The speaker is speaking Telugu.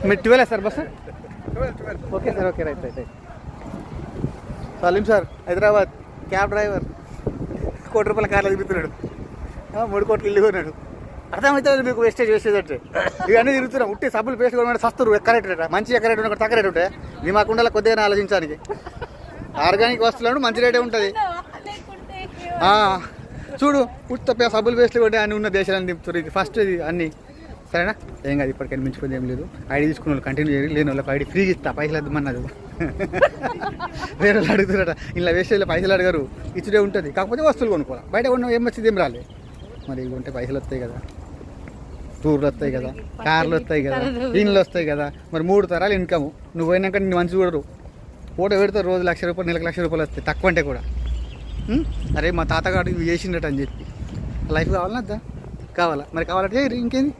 మీరు 12 sir bus? Okay sir, okay, right right right. Salim sir Hyderabad cab driver, ₹1,00,00,000 కార్లో తిరుగుతున్నాడు, 3 కోట్లు ఇల్లు కొన్నాడు. అర్థమైతే మీకు వేస్టేజ్ అంటే ఇవన్నీ తిరుగుతున్నాం. ఉట్టి సబ్బులు పేస్ట్ కొనడం సస్తురు. కరెక్ట్ రేట మంచి రేట్ ఉన్న తక్కువ రేట్ ఉంటాయి. దిమాకుండాలో కొద్దిగా ఆలోచించడానికి. ఆర్గానిక్ వస్తువులు మంచి రేటే ఉంటుంది. చూడు ఉత్త సబ్బులు పేస్ట్లు కొట్టే అన్నీ ఉన్న దేశాలని తిప్పుతారు. ఇది ఫస్ట్ ఇది అన్నీ సరేనా? ఏం కాదు, ఇప్పటికైనా మించిపోతే ఏం లేదు. ఐడి తీసుకున్న వాళ్ళు కంటిన్యూ చేయాలి, లేని వాళ్ళకి ఐడి ఫ్రీగా ఇస్తా, పైసలు వద్దమన్నది. వేరే వాళ్ళు అడుగుతున్నారట, ఇలా వేసేళ్ళు పైసలు అడగారు, ఇచ్చుడే ఉంటుంది. కాకపోతే వస్తువులు కొనుక్కోవాలి. బయట కొన్న ఏం వచ్చింది ఏం రాలే. మరి ఇవి ఉంటే పైసలు వస్తాయి కదా, టూర్లు వస్తాయి కదా, కార్లు వస్తాయి కదా, ఇండ్లు వస్తాయి కదా. మరి 3 తరాలు ఇన్కమ్. నువ్వు పోయినాక నిన్ను మంచి చూడరు. ఫోటో పెడతారు, రోజు ₹1,00,000 నెలకు ₹1,00,000 వస్తాయి, తక్కువ అంటే కూడా. అరే మా తాతగాడు ఇవి చేసిండట అని చెప్పి లైఫ్ కావాలన్నా కావాలా? మరి కావాలంటే ఇంకేంది.